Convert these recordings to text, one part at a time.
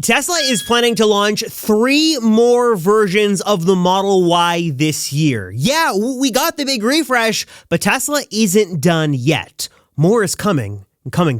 Tesla is planning to launch 3 more versions of the Model Y this year. Yeah, we got the big refresh, but Tesla isn't done yet. More is coming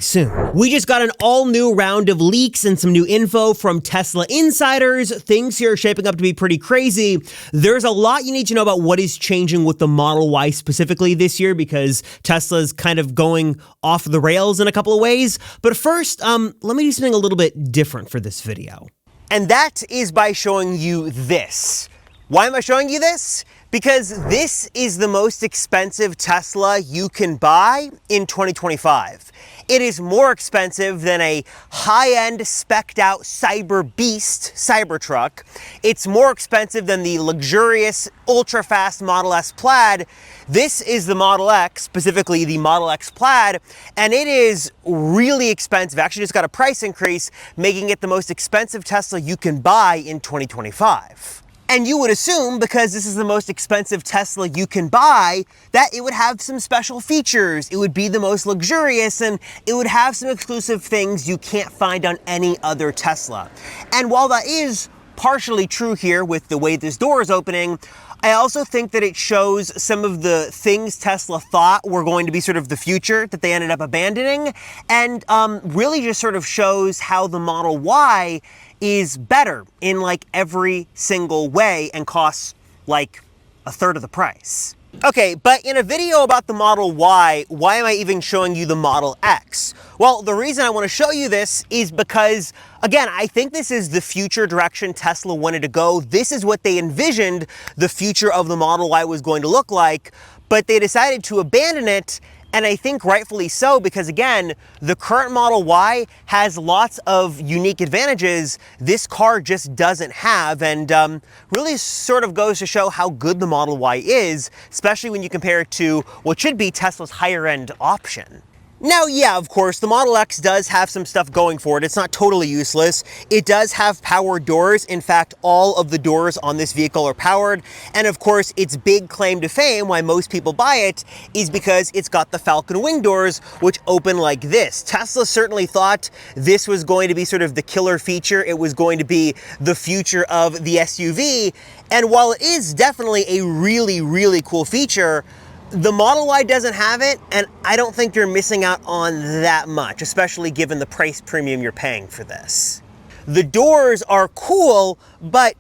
soon. We just got an all-new round of leaks and some new info from Tesla insiders. Things here are shaping up to be pretty crazy. There's a lot you need to know about what is changing with the Model Y specifically this year because Tesla's kind of going off the rails in a couple of ways. But first, let me do something a little bit different for this video. And that is by showing you this. Why am I showing you this? Because this is the most expensive Tesla you can buy in 2025. It is more expensive than a high-end spec'd out Cyber Beast Cybertruck. It's more expensive than the luxurious ultra-fast Model S Plaid. This is the Model X, specifically the Model X Plaid, and it is really expensive. Actually just got a price increase, making it the most expensive Tesla you can buy in 2025. And you would assume, because this is the most expensive Tesla you can buy, that it would have some special features, it would be the most luxurious, and it would have some exclusive things you can't find on any other Tesla. And while that is partially true here with the way this door is opening, I also think that it shows some of the things Tesla thought were going to be sort of the future that they ended up abandoning, and really just sort of shows how the Model Y is better in like every single way and costs like a third of the price. Okay, but in a video about the Model Y, why am I even showing you the Model X? Well, the reason I want to show you this is because, again, I think this is the future direction Tesla wanted to go. This is what they envisioned the future of the Model Y was going to look like, but they decided to abandon it. And I think rightfully so, because again, the current Model Y has lots of unique advantages this car just doesn't have, and really sort of goes to show how good the Model Y is, especially when you compare it to what should be Tesla's higher end option. Now, yeah, of course, the Model X does have some stuff going for it. It's not totally useless. It does have powered doors. In fact, all of the doors on this vehicle are powered. And of course, its big claim to fame, why most people buy it, is because it's got the Falcon Wing doors, which open like this. Tesla certainly thought this was going to be sort of the killer feature. It was going to be the future of the SUV. And while it is definitely a really, really cool feature, the Model Y doesn't have it, and I don't think you're missing out on that much, especially given the price premium you're paying for this. The doors are cool, but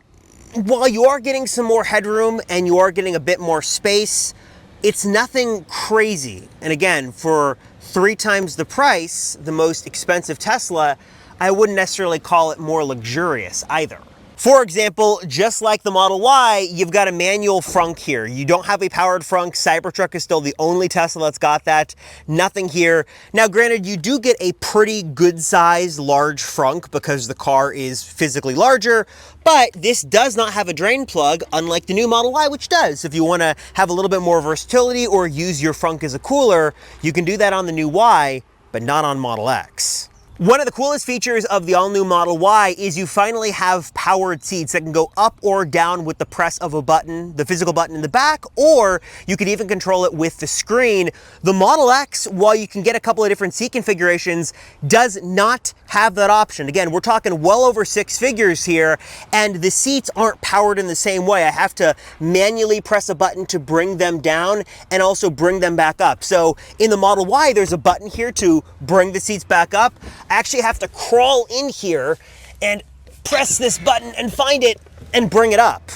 while you are getting some more headroom and you are getting a bit more space, it's nothing crazy. And again, for 3 times the price, the most expensive Tesla, I wouldn't necessarily call it more luxurious either. For example, just like the Model Y, you've got a manual frunk here. You don't have a powered frunk. Cybertruck is still the only Tesla that's got that. Nothing here. Now, granted, you do get a pretty good-sized large frunk because the car is physically larger, but this does not have a drain plug, unlike the new Model Y, which does. If you want to have a little bit more versatility or use your frunk as a cooler, you can do that on the new Y, but not on Model X. One of the coolest features of the all-new Model Y is you finally have powered seats that can go up or down with the press of a button, the physical button in the back, or you could even control it with the screen. The Model X, while you can get a couple of different seat configurations, does not have that option. Again, we're talking well over 6 figures here, and the seats aren't powered in the same way. I have to manually press a button to bring them down and also bring them back up. So in the Model Y, there's a button here to bring the seats back up. I actually have to crawl in here and press this button and find it and bring it up.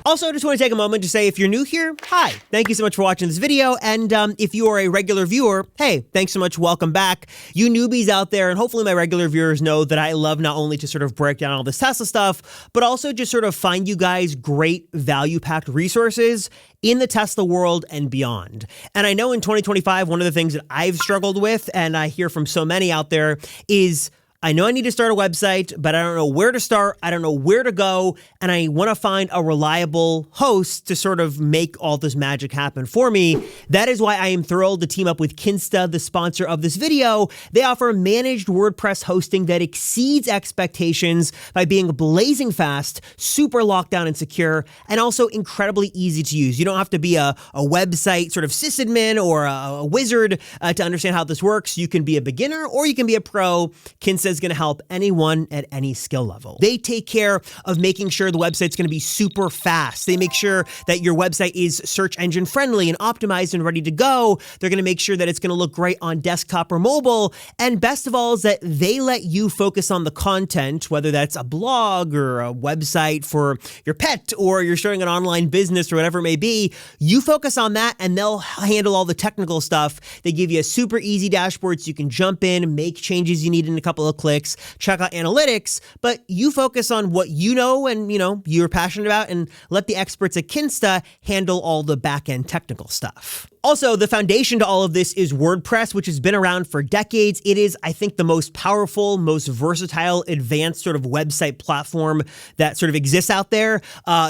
Also, I just want to take a moment to say, if you're new here, hi, thank you so much for watching this video, and if you are a regular viewer, hey, thanks so much, welcome back. You newbies out there, and hopefully my regular viewers know that I love not only to sort of break down all this Tesla stuff, but also just sort of find you guys great value-packed resources in the Tesla world and beyond. And I know in 2025, one of the things that I've struggled with, and I hear from so many out there, is I know I need to start a website, but I don't know where to start. I don't know where to go. And I want to find a reliable host to sort of make all this magic happen for me. That is why I am thrilled to team up with Kinsta, the sponsor of this video. They offer managed WordPress hosting that exceeds expectations by being blazing fast, super locked down and secure, and also incredibly easy to use. You don't have to be a website sort of sysadmin or a wizard to understand how this works. You can be a beginner or you can be a pro. Kinsta is going to help anyone at any skill level. They take care of making sure the website's going to be super fast. They make sure that your website is search engine friendly and optimized and ready to go. They're going to make sure that it's going to look great on desktop or mobile. And best of all is that they let you focus on the content, whether that's a blog or a website for your pet or you're starting an online business or whatever it may be. You focus on that and they'll handle all the technical stuff. They give you a super easy dashboard so you can jump in, make changes you need in a couple of clicks, check out analytics, but you focus on what you know and you're passionate about and let the experts at Kinsta handle all the back-end technical stuff. Also, the foundation to all of this is WordPress, which has been around for decades. It is, I think, the most powerful, most versatile, advanced sort of website platform that sort of exists out there.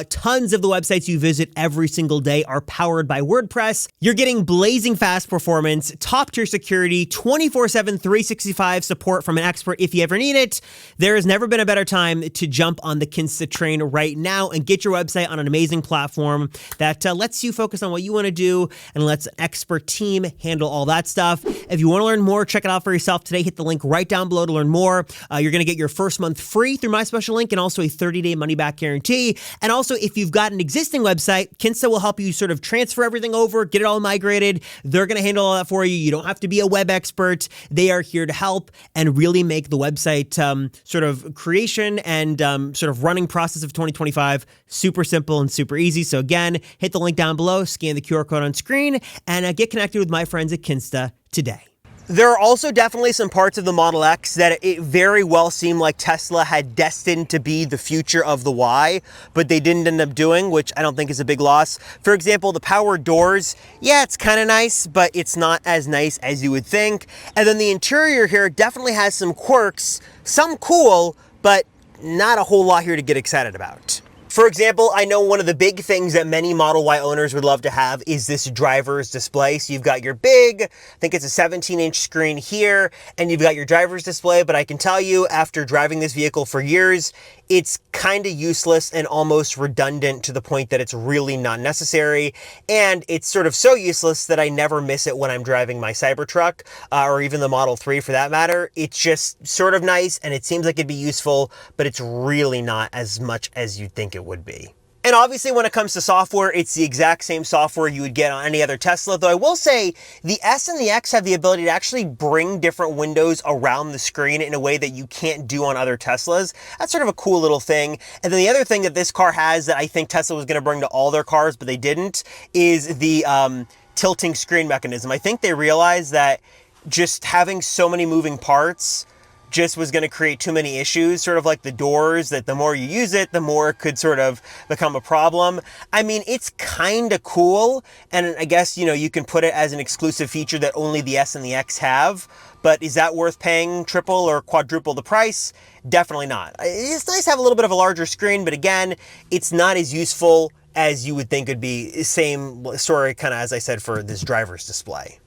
Tons of the websites you visit every single day are powered by WordPress. You're getting blazing fast performance, top-tier security, 24/7, 365 support from an expert if you ever need it. There has never been a better time to jump on the Kinsta train right now and get your website on an amazing platform that lets you focus on what you want to do and lets an expert team handle all that stuff. If you want to learn more, check it out for yourself today. Hit the link right down below to learn more. You're going to get your first month free through my special link and also a 30-day money-back guarantee. And also, if you've got an existing website, Kinsta will help you sort of transfer everything over, get it all migrated. They're going to handle all that for you. You don't have to be a web expert. They are here to help and really make the website sort of creation and sort of running process of 2025 super simple and super easy. So again, hit the link down below, scan the QR code on screen, and get connected with my friends at Kinsta today. There are also definitely some parts of the Model X that it very well seemed like Tesla had destined to be the future of the Y, but they didn't end up doing, which I don't think is a big loss. For example, the power doors, yeah, it's kind of nice, but it's not as nice as you would think. And then the interior here definitely has some quirks, some cool, but not a whole lot here to get excited about. For example, I know one of the big things that many Model Y owners would love to have is this driver's display. So you've got your big, I think it's a 17-inch screen here, and you've got your driver's display, but I can tell you after driving this vehicle for years, it's kind of useless and almost redundant to the point that it's really not necessary. And it's sort of so useless that I never miss it when I'm driving my Cybertruck or even the Model 3 for that matter. It's just sort of nice and it seems like it'd be useful, but it's really not as much as you'd think it would be. And obviously when it comes to software, it's the exact same software you would get on any other Tesla, though I will say the S and the X have the ability to actually bring different windows around the screen in a way that you can't do on other Teslas. That's sort of a cool little thing. And then the other thing that this car has that I think Tesla was going to bring to all their cars, but they didn't, is the tilting screen mechanism. I think they realized that just having so many moving parts just was going to create too many issues, sort of like the doors, that the more you use it, the more it could sort of become a problem. I mean, it's kind of cool, and I guess, you can put it as an exclusive feature that only the S and the X have, but is that worth paying triple or quadruple the price? Definitely not. It's nice to have a little bit of a larger screen, but again, it's not as useful as you would think it'd be. Same story, kind of as I said, for this driver's display.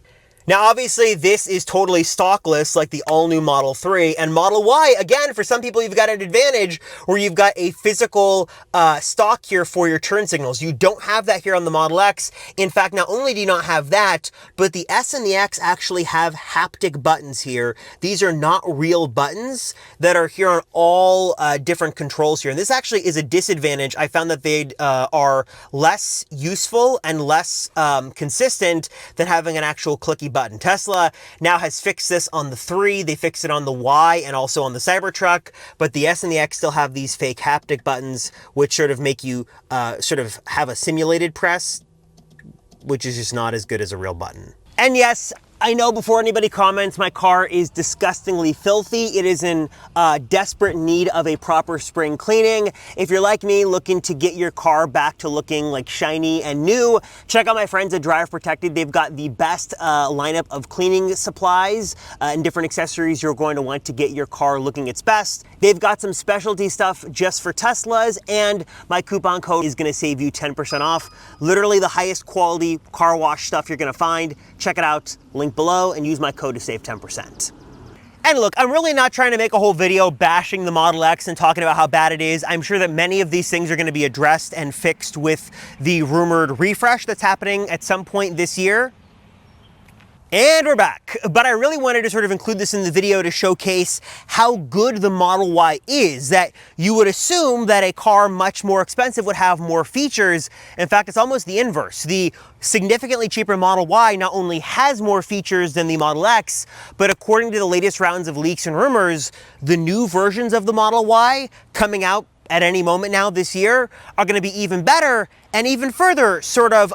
Now, obviously, this is totally stockless like the all-new Model 3, and Model Y, again, for some people, you've got an advantage where you've got a physical stock here for your turn signals. You don't have that here on the Model X. In fact, not only do you not have that, but the S and the X actually have haptic buttons here. These are not real buttons that are here on all different controls here, and this actually is a disadvantage. I found that they are less useful and less consistent than having an actual clicky button. Tesla now has fixed this on the 3, they fixed it on the Y and also on the Cybertruck, but the S and the X still have these fake haptic buttons, which sort of make you sort of have a simulated press, which is just not as good as a real button. And yes, I know before anybody comments, my car is disgustingly filthy. It is in desperate need of a proper spring cleaning. If you're like me, looking to get your car back to looking like shiny and new, check out my friends at Drive Protected. They've got the best lineup of cleaning supplies and different accessories you're going to want to get your car looking its best. They've got some specialty stuff just for Teslas, and my coupon code is gonna save you 10% off. Literally the highest quality car wash stuff you're gonna find. Check it out, link below, and use my code to save 10%. And look, I'm really not trying to make a whole video bashing the Model X and talking about how bad it is. I'm sure that many of these things are going to be addressed and fixed with the rumored refresh that's happening at some point this year. And we're back, but I really wanted to sort of include this in the video to showcase how good the Model Y is, that you would assume that a car much more expensive would have more features. In fact, it's almost the inverse. The significantly cheaper Model Y not only has more features than the Model X, but according to the latest rounds of leaks and rumors, the new versions of the Model Y coming out at any moment now this year are going to be even better and even further sort of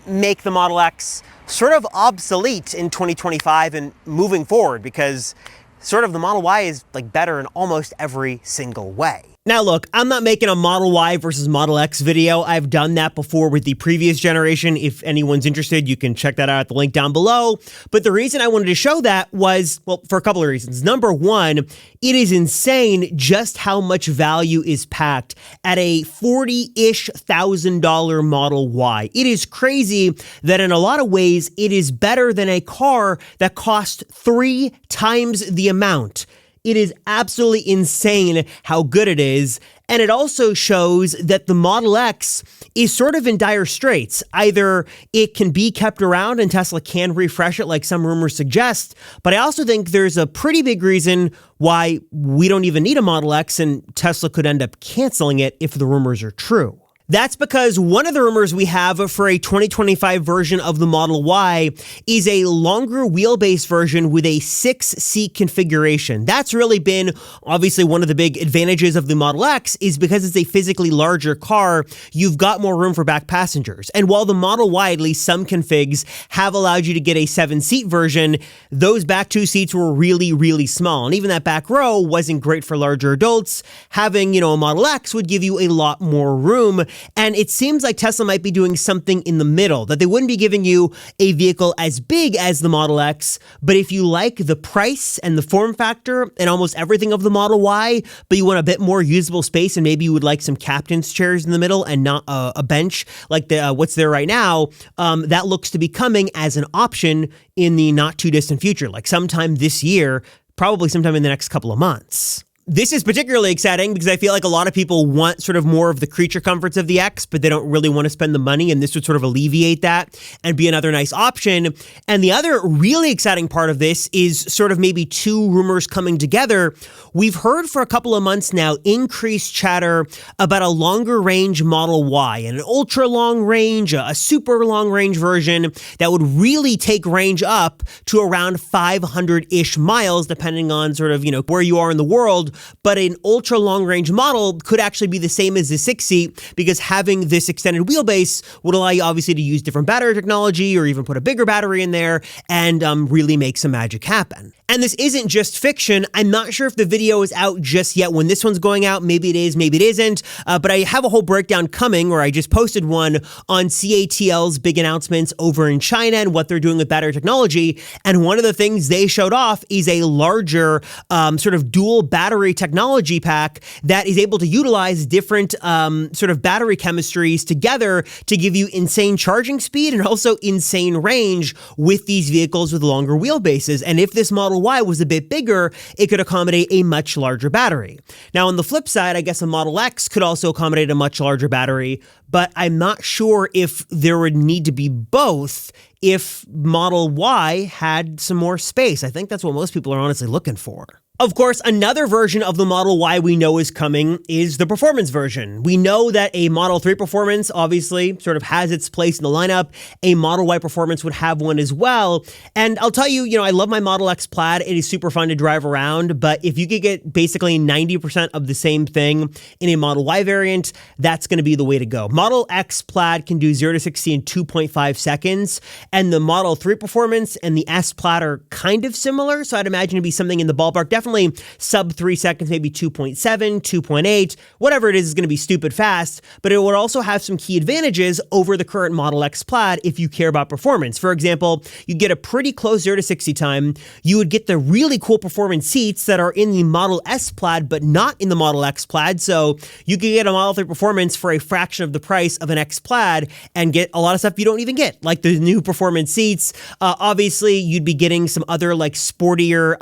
make the Model X sort of obsolete in 2025 and moving forward, because sort of the Model Y is like better in almost every single way. Now look, I'm not making a Model Y versus Model X video. I've done that before with the previous generation. If anyone's interested, you can check that out at the link down below. But the reason I wanted to show that was, well, for a couple of reasons. Number one, it is insane just how much value is packed at a $40-ish thousand Model Y. It is crazy that in a lot of ways, it is better than a car that cost 3 times the amount. It is absolutely insane how good it is. And it also shows that the Model X is sort of in dire straits. Either it can be kept around and Tesla can refresh it like some rumors suggest, but I also think there's a pretty big reason why we don't even need a Model X and Tesla could end up canceling it if the rumors are true. That's because one of the rumors we have for a 2025 version of the Model Y is a longer wheelbase version with a 6-seat configuration. That's really been obviously one of the big advantages of the Model X, is because it's a physically larger car, you've got more room for back passengers. And while the Model Y, at least some configs, have allowed you to get a 7-seat version, those back 2 seats were really, really small. And even that back row wasn't great for larger adults. Having, a Model X would give you a lot more room. And it seems like Tesla might be doing something in the middle, that they wouldn't be giving you a vehicle as big as the Model X, but if you like the price and the form factor and almost everything of the Model Y, but you want a bit more usable space and maybe you would like some captain's chairs in the middle and not a bench like what's there right now, that looks to be coming as an option in the not too distant future, like sometime this year, probably sometime in the next couple of months. This is particularly exciting because I feel like a lot of people want sort of more of the creature comforts of the X, but they don't really want to spend the money, and this would sort of alleviate that and be another nice option. And the other really exciting part of this is sort of maybe 2 rumors coming together. We've heard for a couple of months now increased chatter about a longer range Model Y, an ultra long range, a super long range version that would really take range up to around 500-ish miles, depending on sort of, where you are in the world. But an ultra long range model could actually be the same as the 6-seat, because having this extended wheelbase would allow you obviously to use different battery technology or even put a bigger battery in there and really make some magic happen. And this isn't just fiction. I'm not sure if the video is out just yet when this one's going out. Maybe it is, maybe it isn't. But I have a whole breakdown coming, or I just posted one on CATL's big announcements over in China and what they're doing with battery technology. And one of the things they showed off is a larger sort of dual battery technology pack that is able to utilize different sort of battery chemistries together to give you insane charging speed and also insane range with these vehicles with longer wheelbases. And if this Model Y was a bit bigger, it could accommodate a much larger battery. Now, on the flip side, I guess a Model X could also accommodate a much larger battery, but I'm not sure if there would need to be both if Model Y had some more space. I think that's what most people are honestly looking for. Of course, another version of the Model Y we know is coming is the performance version. We know that a Model 3 Performance obviously sort of has its place in the lineup. A Model Y Performance would have one as well. And I'll tell you, I love my Model X Plaid. It is super fun to drive around, but if you could get basically 90% of the same thing in a Model Y variant, that's going to be the way to go. Model X Plaid can do 0 to 60 in 2.5 seconds, and the Model 3 Performance and the S Plaid are kind of similar, so I'd imagine it'd be something in the ballpark. Definitely sub 3 seconds, maybe 2.7, 2.8, whatever it is going to be stupid fast, but it would also have some key advantages over the current Model X Plaid if you care about performance. For example, you get a pretty close 0 to 60 time. You would get the really cool performance seats that are in the Model S Plaid, but not in the Model X Plaid. So you could get a Model 3 Performance for a fraction of the price of an X Plaid and get a lot of stuff you don't even get, like the new performance seats. Obviously, you'd be getting some other like sportier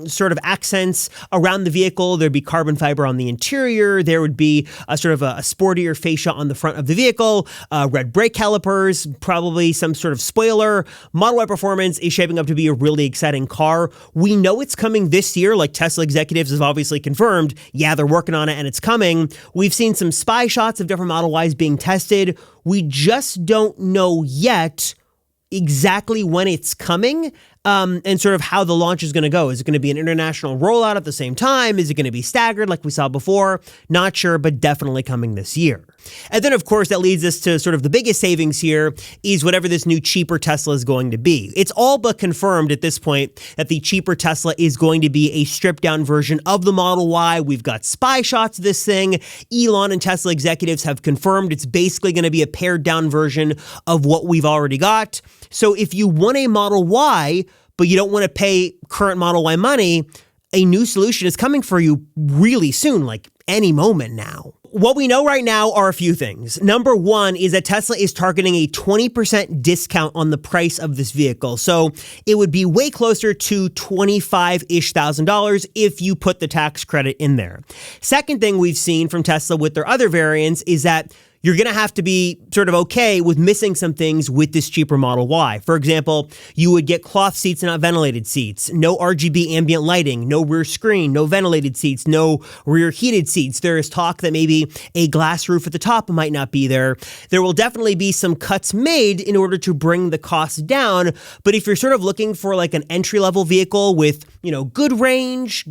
sort of action accents around the vehicle. There'd be carbon fiber on the interior. There would be a sort of a sportier fascia on the front of the vehicle, red brake calipers, probably some sort of spoiler. Model Y Performance is shaping up to be a really exciting car. We know it's coming this year, like Tesla executives have obviously confirmed. Yeah, they're working on it and it's coming. We've seen some spy shots of different Model Ys being tested. We just don't know yet exactly when it's coming, and sort of how the launch is going to go. Is it going to be an international rollout at the same time? Is it going to be staggered like we saw before? Not sure, but definitely coming this year. And then, of course, that leads us to sort of the biggest savings here is whatever this new cheaper Tesla is going to be. It's all but confirmed at this point that the cheaper Tesla is going to be a stripped-down version of the Model Y. We've got spy shots of this thing. Elon and Tesla executives have confirmed it's basically going to be a pared-down version of what we've already got. So if you want a Model Y, but you don't want to pay current Model Y money, a new solution is coming for you really soon, like any moment now. What we know right now are a few things. Number one is that Tesla is targeting a 20% discount on the price of this vehicle. So it would be way closer to $25,000-ish if you put the tax credit in there. Second thing we've seen from Tesla with their other variants is that you're going to have to be sort of okay with missing some things with this cheaper Model Y. For example, you would get cloth seats and not ventilated seats, no RGB ambient lighting, no rear screen, no ventilated seats, no rear heated seats. There is talk that maybe a glass roof at the top might not be there. There will definitely be some cuts made in order to bring the cost down. But if you're sort of looking for like an entry-level vehicle with, good range,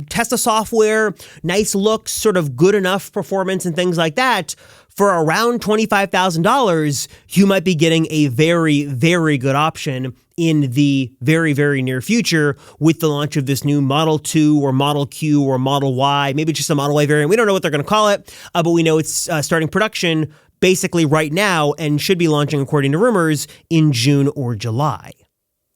Tesla software, nice looks, sort of good enough performance and things like that, for around $25,000, you might be getting a very, very good option in the very, very near future with the launch of this new Model 2 or Model Q or Model Y, maybe just a Model Y variant. We don't know what they're going to call it, but we know it's starting production basically right now and should be launching, according to rumors, in June or July.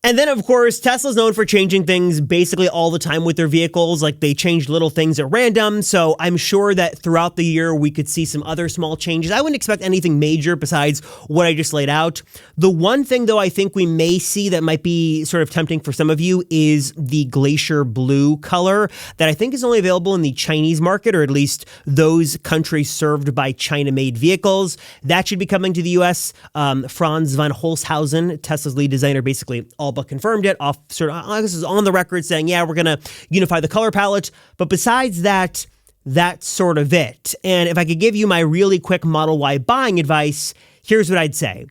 And then, of course, Tesla's known for changing things basically all the time with their vehicles. Like, they change little things at random. So I'm sure that throughout the year, we could see some other small changes. I wouldn't expect anything major besides what I just laid out. The one thing, though, I think we may see that might be sort of tempting for some of you is the Glacier Blue color that I think is only available in the Chinese market, or at least those countries served by China-made vehicles. That should be coming to the U.S. Franz von Holzhausen, Tesla's lead designer, basically all but confirmed it this is on the record saying, yeah, we're going to unify the color palette. But besides that, that's sort of it. And if I could give you my really quick Model Y buying advice, here's what I'd say.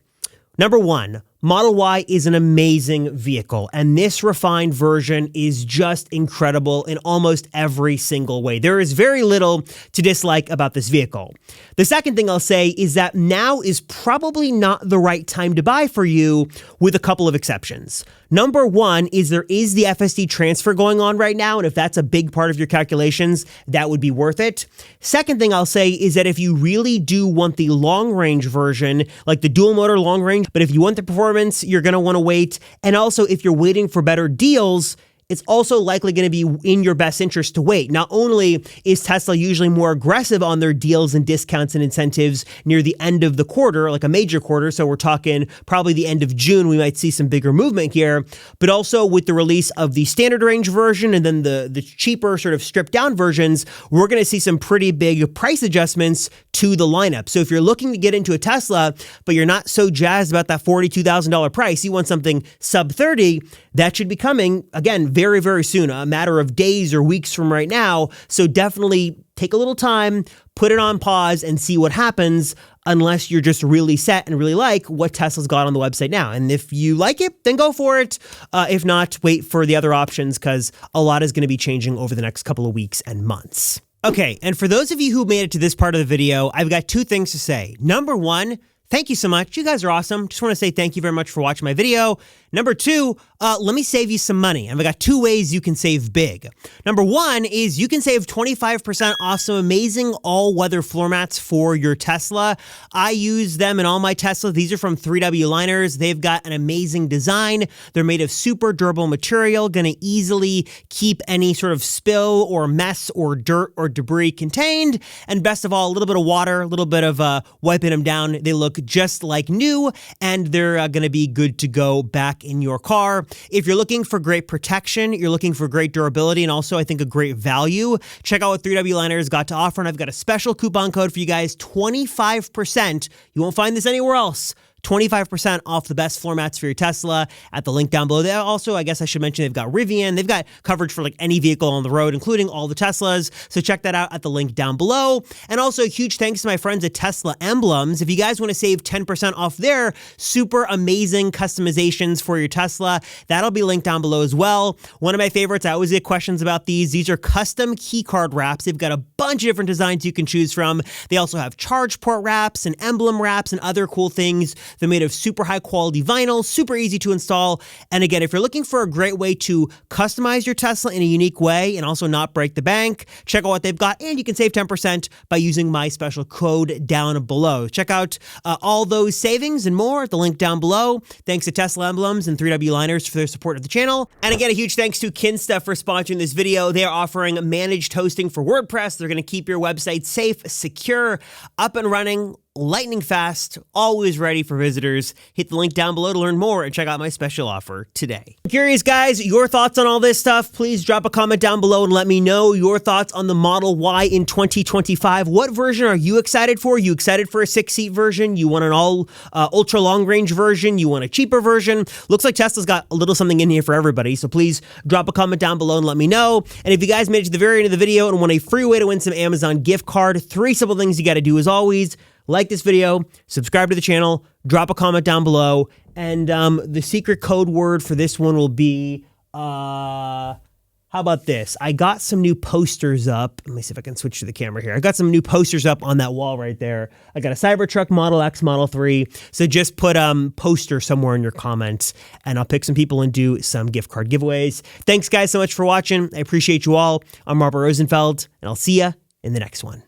Number one, Model Y is an amazing vehicle, and this refined version is just incredible in almost every single way. There is very little to dislike about this vehicle. The second thing I'll say is that now is probably not the right time to buy for you, with a couple of exceptions. Number one is there is the FSD transfer going on right now, and if that's a big part of your calculations, that would be worth it. Second thing I'll say is that if you really do want the long-range version, like the dual-motor long-range, but if you want the performance, you're going to want to wait. And also, if you're waiting for better deals, it's also likely going to be in your best interest to wait. Not only is Tesla usually more aggressive on their deals and discounts and incentives near the end of the quarter, like a major quarter, so we're talking probably the end of June, we might see some bigger movement here, but also with the release of the standard range version and then the cheaper sort of stripped down versions, we're going to see some pretty big price adjustments to the lineup. So if you're looking to get into a Tesla, but you're not so jazzed about that $42,000 price, you want something sub 30, that should be coming, again, very, very soon, a matter of days or weeks from right now. So definitely take a little time, put it on pause, and see what happens, unless you're just really set and really like what Tesla's got on the website now. And if you like it, then go for it. If not, wait for the other options, because a lot is going to be changing over the next couple of weeks and months. Okay, and for those of you who made it to this part of the video, I've got two things to say. Number one, thank you so much. You guys are awesome. Just want to say thank you very much for watching my video. Number two, let me save you some money. And I've got two ways you can save big. Number one is you can save 25% off some amazing all-weather floor mats for your Tesla. I use them in all my Teslas. These are from 3W Liners. They've got an amazing design. They're made of super durable material, going to easily keep any sort of spill or mess or dirt or debris contained. And best of all, a little bit of water, a little bit of wiping them down. They look just like new, and they're going to be good to go back back in your car. If you're looking for great protection, you're looking for great durability, and also I think a great value, check out what 3W Liner's got to offer, and I've got a special coupon code for you guys, 25%. You won't find this anywhere else. 25% off the best floor mats for your Tesla at the link down below. They also, I guess I should mention, they've got Rivian. They've got coverage for like any vehicle on the road, including all the Teslas. So check that out at the link down below. And also a huge thanks to my friends at Tesla Emblems. If you guys want to save 10% off their super amazing customizations for your Tesla, that'll be linked down below as well. One of my favorites, I always get questions about these. These are custom key card wraps. They've got a bunch of different designs you can choose from. They also have charge port wraps and emblem wraps and other cool things. They're made of super high quality vinyl, super easy to install. And again, if you're looking for a great way to customize your Tesla in a unique way and also not break the bank, check out what they've got, and you can save 10% by using my special code down below. Check out all those savings and more at the link down below. Thanks to Tesla Emblems and 3W Liners for their support of the channel. And again, a huge thanks to Kinsta for sponsoring this video. They are offering managed hosting for WordPress. They're going to keep your website safe, secure, up and running, lightning fast, always ready for visitors. Hit the link down below to learn more and check out my special offer today. I'm curious, guys, your thoughts on all this stuff. Please drop a comment down below and let me know your thoughts on the Model Y in 2025. What version are you excited for? You excited for a 6-seat version? You want an all ultra long range version? You want a cheaper version? Looks like Tesla's got a little something in here for everybody. So please drop a comment down below and let me know. And if you guys made it to the very end of the video and want a free way to win some Amazon gift card, 3 simple things you got to do as always. Like this video, subscribe to the channel, drop a comment down below, and the secret code word for this one will be, how about this? I got some new posters up. Let me see if I can switch to the camera here. I got some new posters up on that wall right there. I got a Cybertruck Model X, Model 3. So just put poster somewhere in your comments, and I'll pick some people and do some gift card giveaways. Thanks, guys, so much for watching. I appreciate you all. I'm Robert Rosenfeld, and I'll see ya in the next one.